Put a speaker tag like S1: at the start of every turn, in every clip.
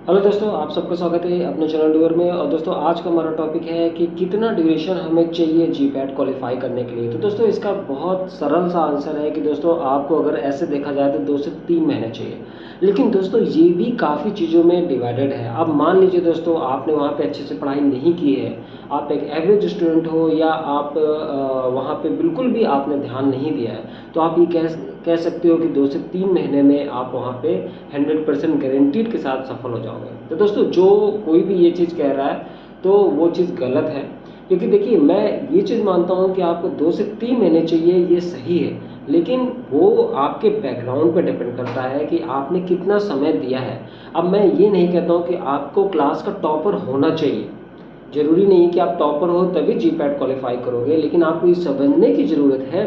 S1: Hello दोस्तों, आप सबका स्वागत है अपने चैनल ड्यूअर में। और दोस्तों आज का हमारा टॉपिक है कि कितना ड्यूरेशन हमें चाहिए जीपैट क्वालिफाई करने के लिए। तो दोस्तों इसका बहुत सरल सा आंसर है कि दोस्तों आपको अगर ऐसे देखा जाए तो 2 से 3 महीने चाहिए। लेकिन दोस्तों ये भी काफ़ी चीज़ों में डिवाइडेड है। अब मान लीजिए दोस्तों आपने वहाँ पे अच्छे से पढ़ाई नहीं की है, आप एक एवरेज स्टूडेंट हो, या आप वहाँ पे बिल्कुल भी आपने ध्यान नहीं दिया है, तो आप ये कह सकते हो कि 2 से 3 महीने में आप वहाँ पे 100% गारंटीड के साथ सफल हो जाओगे। तो दोस्तों जो कोई भी ये चीज़ कह रहा है तो वो चीज़ गलत है। क्योंकि देखिए, मैं ये चीज़ मानता हूँ कि आपको 2 से 3 महीने चाहिए, ये सही है। लेकिन वो आपके बैकग्राउंड पे डिपेंड करता है कि आपने कितना समय दिया है। अब मैं ये नहीं कहता हूँ कि आपको क्लास का टॉपर होना चाहिए। ज़रूरी नहीं कि आप टॉपर हो तभी जीपैट क्वालिफाई करोगे, लेकिन आपको ये समझने की ज़रूरत है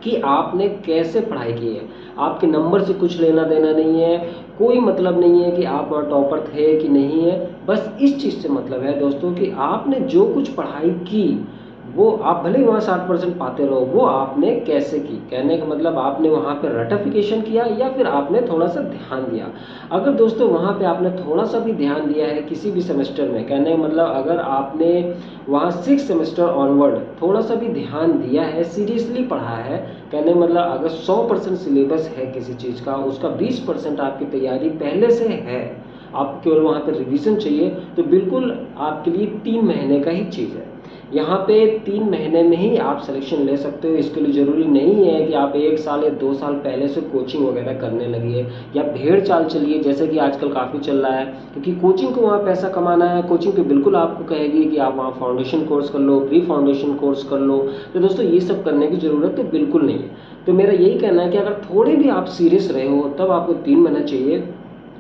S1: कि आपने कैसे पढ़ाई की है। आपके नंबर से कुछ लेना देना नहीं है। कोई मतलब नहीं है कि आप वहाँ टॉपर थे कि नहीं है। बस इस चीज़ से मतलब है दोस्तों कि आपने जो कुछ पढ़ाई की, वो आप भले ही वहाँ 60% पाते रहो, वो आपने कैसे की। कहने का मतलब आपने वहाँ पे रटिफिकेशन किया या फिर आपने थोड़ा सा ध्यान दिया। अगर दोस्तों वहाँ पे आपने थोड़ा सा भी ध्यान दिया है किसी भी सेमेस्टर में, कहने का मतलब अगर आपने वहाँ 6 सेमेस्टर ऑनवर्ड थोड़ा सा भी ध्यान दिया है, सीरियसली पढ़ा है, कहने का मतलब अगर 100% सिलेबस है किसी चीज़ का, उसका 20% आपकी तैयारी पहले से है, आपको केवल वहाँ पर रिवीजन चाहिए, तो बिल्कुल आपके लिए 3 महीने का ही चीज़ है। यहाँ पे 3 महीने में ही आप सिलेक्शन ले सकते हो। इसके लिए ज़रूरी नहीं है कि आप 1 साल या 2 साल पहले से कोचिंग वगैरह करने लगिए या भेड़ चाल चलिए, जैसे कि आजकल काफ़ी चल रहा है। क्योंकि कोचिंग को वहाँ पैसा कमाना है, कोचिंग तो बिल्कुल आपको कहेगी कि आप वहाँ फाउंडेशन कोर्स कर लो, प्री फाउंडेशन कोर्स कर लो। तो दोस्तों ये सब करने की ज़रूरत तो बिल्कुल नहीं है। तो मेरा यही कहना है कि अगर थोड़े भी आप सीरियस रहे हो तब आपको 3 महीना चाहिए।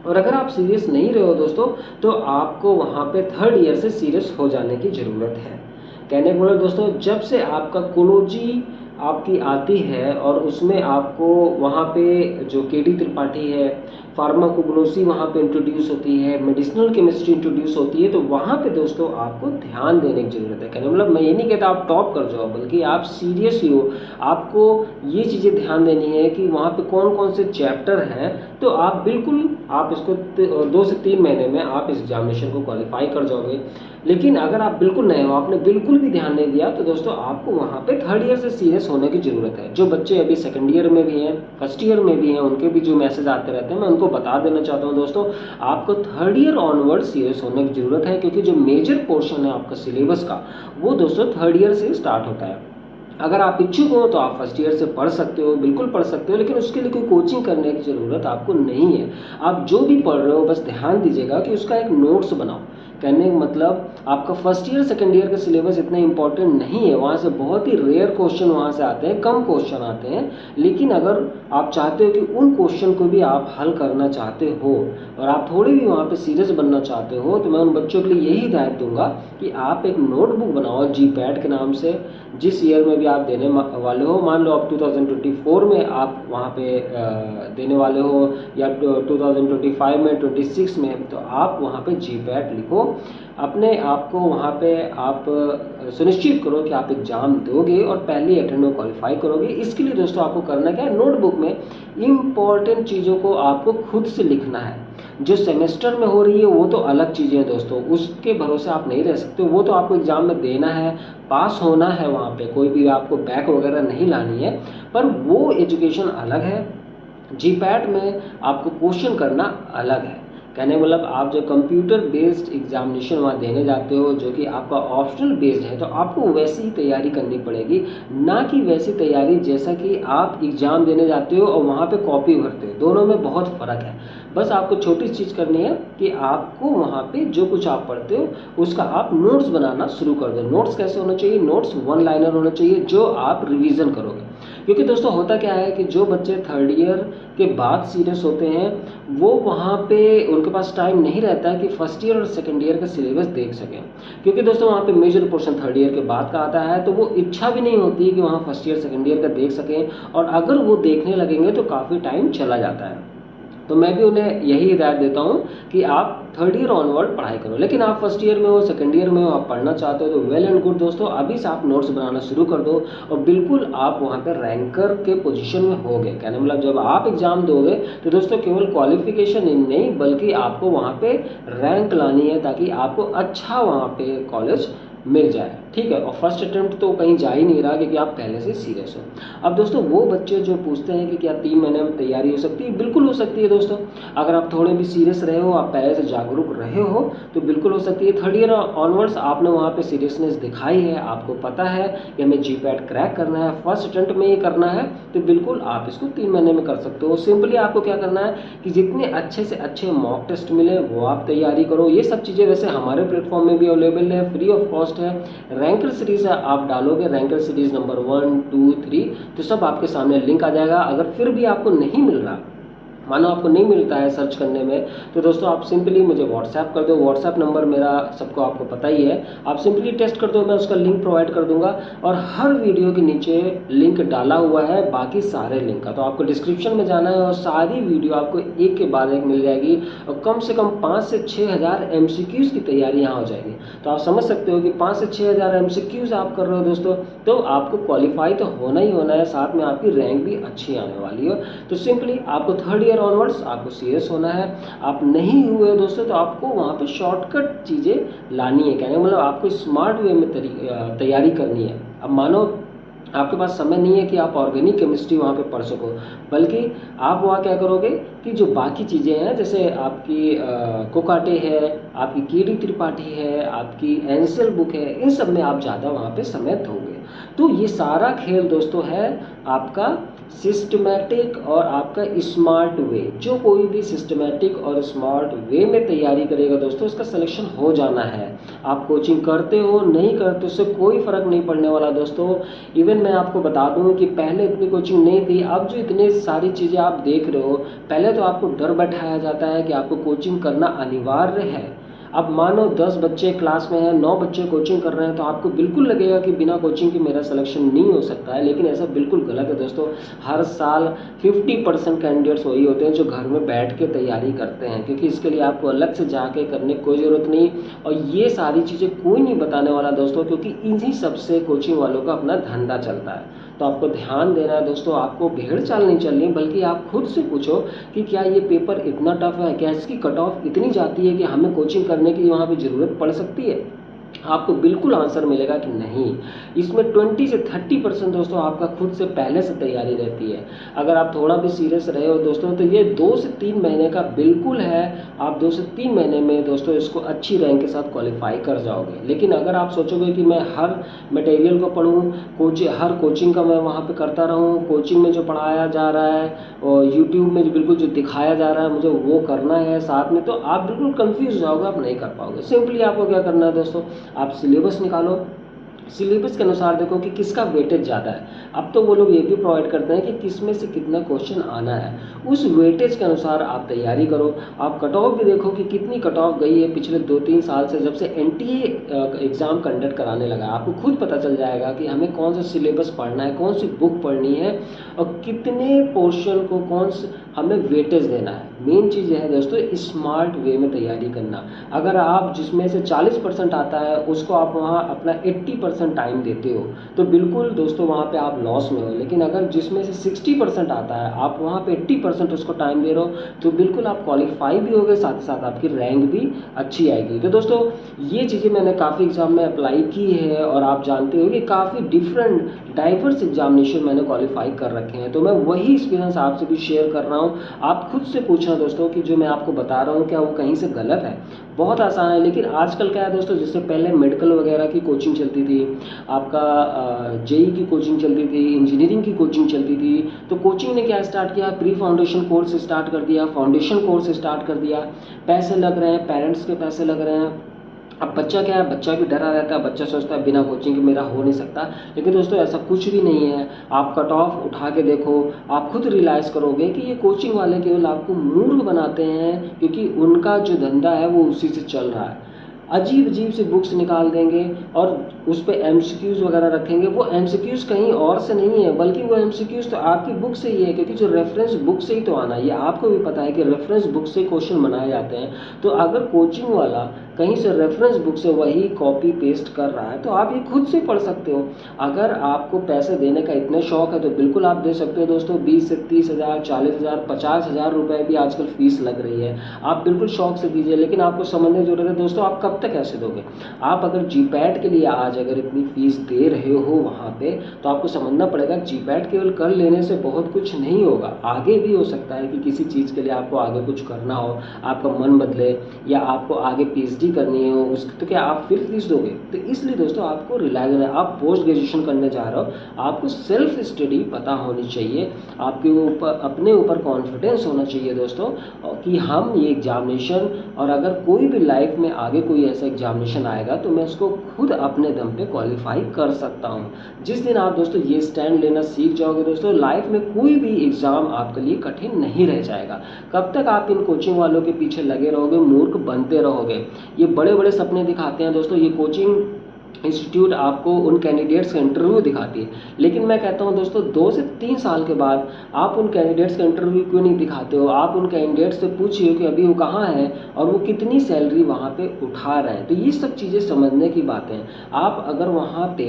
S1: और अगर आप सीरियस नहीं रहे हो दोस्तों, तो आपको वहाँ पे 3rd ईयर से सीरियस हो जाने की ज़रूरत है। कहने का मतलब दोस्तों, जब से आपका कोलोजी आपकी आती है और उसमें आपको वहाँ पे जो केडी त्रिपाठी है, फार्माकोग्नोसी वहाँ पे इंट्रोड्यूस होती है, मेडिसिनल केमिस्ट्री इंट्रोड्यूस होती है, तो वहाँ पे दोस्तों आपको ध्यान देने की ज़रूरत है। कहने मतलब मैं ये नहीं कहता आप टॉप कर जाओ, बल्कि आप सीरियस ही हो। आपको ये चीज़ें ध्यान देनी है कि वहाँ पे कौन कौन से चैप्टर हैं, तो आप बिल्कुल आप इसको 2 से 3 महीने में आप इस एग्जामिनेशन को क्वालिफाई कर जाओगे। लेकिन अगर आप बिल्कुल नए हो, आपने बिल्कुल भी ध्यान नहीं दिया, तो दोस्तों आपको वहाँ पे 3rd ईयर से सीरियस होने की ज़रूरत है। जो बच्चे अभी 2nd ईयर में भी हैं, 1st ईयर में भी हैं, उनके भी जो मैसेज आते रहते हैं, मैं उनको बता देना चाहता हूँ दोस्तों, आपको 3rd ईयर ऑनवर्ड सीरियस होने की ज़रूरत है। क्योंकि जो मेजर पोर्शन है आपका सिलेबस का, वो दोस्तों 3rd ईयर से स्टार्ट होता है। अगर आप इच्छुक हो तो आप 1st ईयर से पढ़ सकते हो, बिल्कुल पढ़ सकते हो, लेकिन उसके लिए कोई कोचिंग करने की ज़रूरत आपको नहीं है। आप जो भी पढ़ रहे हो बस ध्यान दीजिएगा कि उसका एक नोट्स बनाओ। कहने का मतलब आपका 1st ईयर 2nd ईयर का सिलेबस इतना इंपॉर्टेंट नहीं है, वहाँ से बहुत ही रेयर क्वेश्चन वहाँ से आते हैं, कम क्वेश्चन आते हैं। लेकिन अगर आप चाहते हो कि उन क्वेश्चन को भी आप हल करना चाहते हो और आप थोड़ी भी वहाँ पे सीरियस बनना चाहते हो, तो मैं उन बच्चों के लिए यही हिदायत दूंगा कि आप एक नोटबुक बनाओ जीपैट के नाम से। जिस ईयर में भी आप देने वाले हो, मान लो आप 2024 में आप वहाँ पे देने वाले हो, या 2025 में, 26 में, तो आप वहाँ पे जीपैट लिखो। अपने आप को वहाँ पे आप सुनिश्चित करो कि आप एग्ज़ाम दोगे और पहले अटेम्प्ट में क्वालिफाई करोगे। इसके लिए दोस्तों आपको करना क्या है, नोटबुक में इम्पॉर्टेंट चीज़ों को आपको खुद से लिखना है। जो सेमेस्टर में हो रही है वो तो अलग चीज़ें हैं दोस्तों, उसके भरोसे आप नहीं रह सकते। वो तो आपको एग्ज़ाम में देना है, पास होना है, वहाँ पे कोई भी आपको बैक वगैरह नहीं लानी है। पर वो एजुकेशन अलग है, जीपैट में आपको क्वेश्चन करना अलग है। कहने का मतलब आप जो कंप्यूटर बेस्ड एग्जामिनेशन वहाँ देने जाते हो, जो कि आपका ऑप्शनल बेस्ड है, तो आपको वैसी ही तैयारी करनी पड़ेगी, ना कि वैसी तैयारी जैसा कि आप एग्ज़ाम देने जाते हो और वहाँ पे कॉपी भरते हो। दोनों में बहुत फ़र्क है। बस आपको छोटी चीज़ करनी है कि आपको वहाँ पे जो कुछ आप पढ़ते हो उसका आप नोट्स बनाना शुरू कर दो। नोट्स कैसे होना चाहिए, नोट्स 1 लाइनर होना चाहिए जो आप रिवीजन करोगे। क्योंकि दोस्तों होता क्या है कि जो बच्चे 3rd ईयर के बाद सीरियस होते हैं, वो वहाँ पे उनके पास टाइम नहीं रहता है कि 1st ईयर और 2nd ईयर का सिलेबस देख सकें। क्योंकि दोस्तों वहाँ पे मेजर पोर्शन 3rd ईयर के बाद का आता है, तो वो इच्छा भी नहीं होती है कि वहाँ 1st ईयर 2nd ईयर का देख सकें। और अगर वो देखने लगेंगे तो काफ़ी टाइम चला जाता है। तो मैं भी उन्हें यही हिदायत देता हूँ कि आप थर्ड ईयर ऑनवर्ड पढ़ाई करो। लेकिन आप फर्स्ट ईयर में हो, सेकंड ईयर में हो, आप पढ़ना चाहते हो तो वेल एंड गुड दोस्तों, अभी से आप नोट्स बनाना शुरू कर दो और बिल्कुल आप वहाँ पर रैंकर के पोजीशन में होगे। कहने मतलब जब आप एग्ज़ाम दोगे तो दोस्तों केवल क्वालिफिकेशन ही नहीं बल्कि आपको वहाँ पे रैंक लानी है ताकि आपको अच्छा वहाँ पे कॉलेज मिल जाए, ठीक है। और फर्स्ट अटेम्प्ट तो कहीं जा ही नहीं रहा क्योंकि आप पहले से सीरियस हो। अब दोस्तों वो बच्चे जो पूछते हैं कि क्या 3 महीने में तैयारी हो सकती है, बिल्कुल हो सकती है दोस्तों। अगर आप थोड़े भी सीरियस रहे हो, आप पहले से जागरूक रहे हो तो बिल्कुल हो सकती है। थर्ड ईयर ऑनवर्ड्स आपने वहाँ पे सीरियसनेस दिखाई है, आपको पता है कि हमें जीपैट क्रैक करना है, फर्स्ट अटेम्प्ट में ही करना है, तो बिल्कुल आप इसको 3 महीने में कर सकते हो। सिंपली आपको क्या करना है कि जितने अच्छे से अच्छे मॉक टेस्ट मिले वो आप तैयारी करो। ये सब चीज़ें वैसे हमारे प्लेटफॉर्म में भी अवेलेबल है, फ्री ऑफ कॉस्ट है। रैंकर सीरीज आप डालोगे, रैंकर सीरीज नंबर 1, 2, 3, तो सब आपके सामने लिंक आ जाएगा। अगर फिर भी आपको नहीं मिल रहा, मानो आपको नहीं मिलता है सर्च करने में, तो दोस्तों आप सिंपली मुझे व्हाट्सएप कर दो। व्हाट्सएप नंबर मेरा सबको आपको पता ही है, आप सिंपली टेस्ट कर दो, मैं उसका लिंक प्रोवाइड कर दूंगा। और हर वीडियो के नीचे लिंक डाला हुआ है बाकी सारे लिंक का, तो आपको डिस्क्रिप्शन में जाना है और सारी वीडियो आपको एक के बाद एक मिल जाएगी। और कम से कम 5 से 6 हज़ार MCQs की तैयारी यहाँ हो जाएगी। तो आप समझ सकते हो कि 5 से 6 हज़ार MCQs आप कर रहे हो दोस्तों, तो आपको क्वालिफाई तो होना ही होना है, साथ में आपकी रैंक भी अच्छी आने वाली है। तो सिंपली आपको थर्ड ईयर ऑनवर्ड्स आपको सीरियस होना है। आप नहीं हुए दोस्तों तो आपको वहाँ पे शॉर्टकट चीज़ें लानी है, कहने मतलब आपको स्मार्ट वे में तैयारी करनी है। अब मानो आपके पास समय नहीं है कि आप ऑर्गेनिक केमिस्ट्री वहाँ पे पढ़ सको, बल्कि आप वहाँ क्या करोगे कि जो बाकी चीज़ें हैं जैसे आपकी कोकाटे है, आपकी केडी त्रिपाठी है, आपकी एनसेल बुक है, इन सब में आप ज़्यादा वहाँ पे समय दोगे। तो ये सारा खेल दोस्तों है आपका सिस्टमेटिक और आपका स्मार्ट वे। जो कोई भी सिस्टमेटिक और स्मार्ट वे में तैयारी करेगा दोस्तों, उसका सिलेक्शन हो जाना है। आप कोचिंग करते हो नहीं करते उससे कोई फ़र्क नहीं पड़ने वाला दोस्तों। इवन मैं आपको बता दूं कि पहले इतनी कोचिंग नहीं थी, अब जो इतनी सारी चीज़ें आप देख रहे हो, पहले तो आपको डर बैठाया जाता है कि आपको कोचिंग करना अनिवार्य है। अब मानो 10 बच्चे क्लास में हैं, 9 बच्चे कोचिंग कर रहे हैं, तो आपको बिल्कुल लगेगा कि बिना कोचिंग के मेरा सिलेक्शन नहीं हो सकता है, लेकिन ऐसा बिल्कुल गलत है दोस्तों। हर साल 50% कैंडिडेट्स वही होते हैं जो घर में बैठ के तैयारी करते हैं, क्योंकि इसके लिए आपको अलग से जाके करने की कोई ज़रूरत नहीं। और ये सारी चीज़ें कोई नहीं बताने वाला दोस्तों, क्योंकि इन्हीं सबसे कोचिंग वालों का अपना धंधा चलता है। तो आपको ध्यान देना है दोस्तों, आपको भेड़ चाल नहीं चलनी, बल्कि आप खुद से पूछो कि क्या ये पेपर इतना टफ है, क्या इसकी कट ऑफ इतनी जाती है कि हमें कोचिंग करने की वहाँ पे ज़रूरत पड़ सकती है। आपको बिल्कुल आंसर मिलेगा कि नहीं। इसमें 20 से 30% दोस्तों आपका खुद से पहले से तैयारी रहती है। अगर आप थोड़ा भी सीरियस रहे हो दोस्तों तो ये 2 से 3 महीने का बिल्कुल है, आप 2 से 3 महीने में दोस्तों इसको अच्छी रैंक के साथ क्वालिफाई कर जाओगे। लेकिन अगर आप सोचोगे कि मैं हर मटेरियल को पढ़ूँ, हर कोचिंग का मैं वहाँ पर करता रहूँ, कोचिंग में जो पढ़ाया जा रहा है और यूट्यूब में जो बिल्कुल जो दिखाया जा रहा है मुझे वो करना है साथ में, तो आप बिल्कुल कन्फ्यूज हो जाओगे, आप नहीं कर पाओगे। सिंपली आपको क्या करना है दोस्तों, आप सिलेबस निकालो, सिलेबस के अनुसार देखो कि किसका वेटेज ज़्यादा है। अब तो वो लोग ये भी प्रोवाइड करते हैं कि किस में से कितना क्वेश्चन आना है, उस वेटेज के अनुसार आप तैयारी करो। आप कट ऑफ भी देखो कि कितनी कट ऑफ गई है पिछले 2-3 साल से, जब से NTA एग्ज़ाम कंडक्ट कराने लगा। आपको खुद पता चल जाएगा कि हमें कौन सा सिलेबस पढ़ना है, कौन सी बुक पढ़नी है और कितने पोर्शन को कौन से हमें वेटेज देना है। मेन चीज़ यह है दोस्तों, स्मार्ट वे में तैयारी करना। अगर आप जिसमें से 40% आता है उसको आप वहाँ अपना 80% टाइम देते हो तो बिल्कुल दोस्तों वहाँ पे आप लॉस में हो। लेकिन अगर जिसमें से 60% आता है आप वहाँ पे 80% उसको टाइम दे रहे हो तो बिल्कुल आप क्वालिफाई भी होगे, साथ ही साथ आपकी रैंक भी अच्छी आएगी। तो दोस्तों ये चीज़ें मैंने काफ़ी एग्ज़ाम में अप्लाई की है और आप जानते हो कि काफ़ी डिफरेंट डाइवर्स एग्जामिनेशन मैंने क्वालिफाई कर रखे हैं, तो मैं वही एक्सपीरियंस आपसे भी शेयर कर रहा हूँ। आप खुद से पूछना दोस्तों कि जो मैं आपको बता रहा हूँ क्या वो कहीं से गलत है। बहुत आसान है। लेकिन आजकल क्या है दोस्तों, जिससे पहले मेडिकल वगैरह की कोचिंग चलती थी, आपका JEE की कोचिंग चलती थी, इंजीनियरिंग की कोचिंग चलती थी, तो कोचिंग ने क्या स्टार्ट किया, प्री फाउंडेशन कोर्स स्टार्ट कर दिया, फाउंडेशन कोर्स स्टार्ट कर दिया। पैसे लग रहे हैं, पेरेंट्स के पैसे लग रहे हैं। अब बच्चा क्या है, बच्चा भी डरा रहता है, बच्चा सोचता है बिना कोचिंग के मेरा हो नहीं सकता। लेकिन दोस्तों ऐसा कुछ भी नहीं है। आप कट ऑफ उठा के देखो, आप खुद रियलाइज़ करोगे कि ये कोचिंग वाले केवल आपको मूर्ख बनाते हैं, क्योंकि उनका जो धंधा है वो उसी से चल रहा है। अजीब अजीब सी बुक्स निकाल देंगे और उस पे एमसीक्यूज़ वगैरह रखेंगे, वो एमसीक्यूज़ कहीं और से नहीं है, बल्कि वो एमसीक्यूज़ तो आपकी बुक से ही है, क्योंकि जो रेफरेंस बुक से ही तो आना है। ये आपको भी पता है कि रेफरेंस बुक से क्वेश्चन बनाए जाते हैं। तो अगर कोचिंग वाला कहीं से रेफरेंस बुक से वही कॉपी पेस्ट कर रहा है, तो आप ये खुद से पढ़ सकते हो। अगर आपको पैसे देने का इतने शौक है तो बिल्कुल आप दे सकते हो दोस्तों। 20 से 30 हज़ार, 40 हज़ार, 50 हज़ार रुपये भी आजकल फीस लग रही है। आप बिल्कुल शौक से दीजिए, लेकिन आपको समझने की ज़रूरत है दोस्तों, आप कब तक ऐसे दोगे। आप अगर जीपैट के लिए आज अगर इतनी फीस दे रहे हो वहाँ पे, तो आपको समझना पड़ेगा जीपैट केवल कर लेने से बहुत कुछ नहीं होगा। आगे भी हो सकता है कि किसी चीज़ के लिए आपको आगे कुछ करना हो, आपका मन बदले, या आपको आगे पीएचडी करनी हो, उस तो क्या आप फिर फीस दोगे। तो इसलिए दोस्तों आपको रिलायबल है, आप पोस्ट ग्रेजुएशन करने जा रहे हो, आपको सेल्फ स्टडी पता होनी चाहिए, आपके ऊपर अपने ऊपर कॉन्फिडेंस होना चाहिए दोस्तों, कि हम ये एग्जामिनेशन, और अगर कोई भी लाइफ में आगे कोई ऐसा एग्जामिनेशन आएगा तो मैं उसको खुद अपने दम पे क्वालिफाई कर सकता हूँ। जिस दिन आप दोस्तों ये स्टैंड लेना सीख जाओगे दोस्तों, लाइफ में कोई भी एग्ज़ाम आपके लिए कठिन नहीं रह जाएगा। कब तक आप इन कोचिंग वालों के पीछे लगे रहोगे, मूर्ख बनते रहोगे। ये बड़े बड़े सपने दिखाते हैं दोस्तों, ये कोचिंग इंस्टीट्यूट आपको उन कैंडिडेट्स का इंटरव्यू दिखाती है, लेकिन मैं कहता हूं दोस्तों 2 से 3 साल के बाद आप उन कैंडिडेट्स का इंटरव्यू क्यों नहीं दिखाते हो। आप उन कैंडिडेट्स से पूछिए कि अभी वो कहाँ हैं और वो कितनी सैलरी वहाँ पे उठा रहे हैं। तो ये सब चीज़ें समझने की बातें हैं। आप अगर वहाँ पे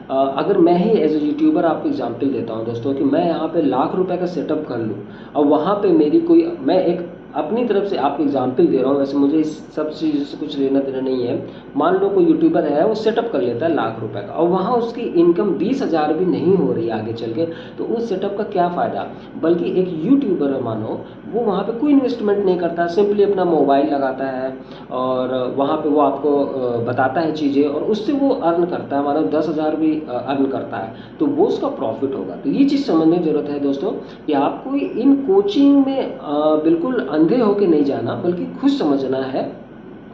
S1: अगर मैं ही एज ए यूट्यूबर आपको एग्जाम्पल देता हूँ दोस्तों, कि मैं यहाँ पे लाख रुपए का सेटअप कर लूँ, और वहाँ पे मेरी कोई, मैं एक अपनी तरफ से आपको एग्जाम्पल दे रहा हूँ, वैसे मुझे इस सब चीज़ से कुछ लेना देना नहीं है। मान लो कोई यूट्यूबर है, वो सेटअप कर लेता है लाख रुपए का, और वहाँ उसकी इनकम 20,000 भी नहीं हो रही आगे चल के, तो उस सेटअप का क्या फ़ायदा। बल्कि एक यूट्यूबर है मानो, वो वहाँ पे कोई इन्वेस्टमेंट नहीं करता, सिंपली अपना मोबाइल लगाता है और वहाँ पे वो आपको बताता है चीज़ें, और उससे वो अर्न करता है, मानो 10,000 भी अर्न करता है, तो वो उसका प्रॉफिट होगा। तो ये चीज़ समझने की ज़रूरत है दोस्तों, कि आपको इन कोचिंग में बिल्कुल अंधे होके नहीं जाना, बल्कि खुद समझना है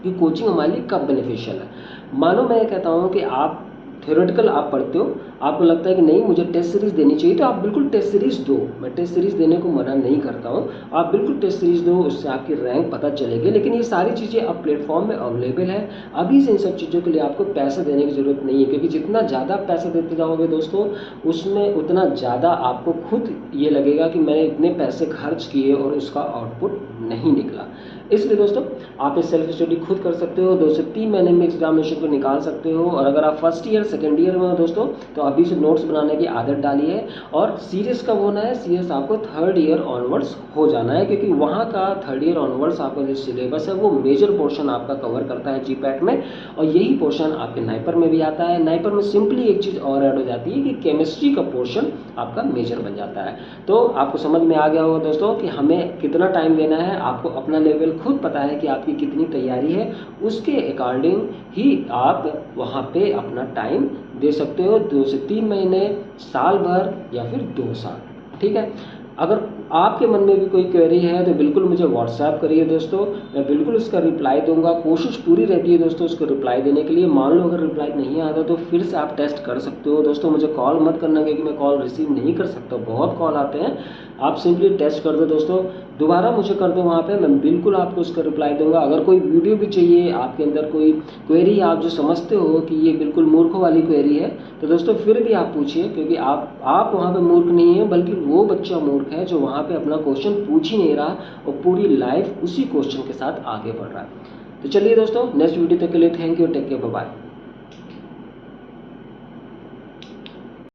S1: कि कोचिंग हमारे लिए कब बेनिफिशियल है। मानो मैं ये कहता हूँ कि आप थ्योरेटिकल आप पढ़ते हो, आपको लगता है कि नहीं मुझे टेस्ट सीरीज़ देनी चाहिए, तो आप बिल्कुल टेस्ट सीरीज़ दो। मैं टेस्ट सीरीज़ देने को मना नहीं करता हूँ, आप बिल्कुल टेस्ट सीरीज़ दो, उससे आपकी रैंक पता चलेगी। लेकिन ये सारी चीज़ें अब प्लेटफॉर्म में अवेलेबल है, अभी से इन सब चीज़ों के लिए आपको पैसे देने की ज़रूरत नहीं है, क्योंकि जितना ज़्यादा पैसे देते जाओगे दोस्तों, उसमें उतना ज़्यादा आपको खुद ये लगेगा कि मैंने इतने पैसे खर्च किए और उसका आउटपुट नहीं निकला। इसलिए दोस्तों आप ये सेल्फ स्टडी खुद कर सकते हो, 2 से 3 महीने में एग्जामिनेशन को निकाल सकते हो। और अगर आप फर्स्ट ईयर सेकेंड ईयर में हो दोस्तों, तो अभी से नोट्स बनाने की आदत डाली है। और सीरियस कब होना है, सीरियस आपको थर्ड ईयर ऑनवर्ड्स हो जाना है, क्योंकि वहाँ का थर्ड ईयर ऑनवर्ड्स आपका जो सिलेबस है वो मेजर पोर्शन आपका कवर करता है जीपैट में, और यही पोर्शन आपके नाइपर में भी आता है। नाइपर में सिंपली एक चीज़ और ऐड हो जाती है कि केमिस्ट्री का पोर्शन आपका मेजर बन जाता है। तो आपको समझ में आ गया होगा दोस्तों कि हमें कितना टाइम देना है, आपको अपना लेवल खुद पता है कि आपकी कितनी तैयारी है, उसके अकॉर्डिंग ही आप वहाँ पे अपना टाइम दे सकते हो। 2 से 3 महीने, साल भर, या फिर 2 साल, ठीक है। अगर आपके मन में भी कोई क्वेरी है तो बिल्कुल मुझे व्हाट्सएप करिए दोस्तों, मैं बिल्कुल उसका रिप्लाई दूंगा। कोशिश पूरी रहती है दोस्तों उसको रिप्लाई देने के लिए। मान लो अगर रिप्लाई नहीं आता तो फिर से आप टेस्ट कर सकते हो दोस्तों। मुझे कॉल मत करना, क्योंकि मैं कॉल रिसीव नहीं कर सकता, बहुत कॉल आते हैं। आप सिंपली टेस्ट कर दो दोस्तों, दोबारा मुझे कर दो वहाँ पे, मैं बिल्कुल आपको उसका रिप्लाई दूंगा। अगर कोई वीडियो भी चाहिए, आपके अंदर कोई क्वेरी आप जो समझते हो कि ये बिल्कुल मूर्खों वाली क्वेरी है, तो दोस्तों फिर भी आप पूछिए, क्योंकि आप वहाँ पे मूर्ख नहीं है, बल्कि वो बच्चा मूर्ख है जो वहाँ पे अपना क्वेश्चन पूछ ही नहीं रहा और पूरी लाइफ उसी क्वेश्चन के साथ आगे बढ़ रहा है। तो चलिए दोस्तों, नेक्स्ट वीडियो तक के लिए thank you, take care, bye bye.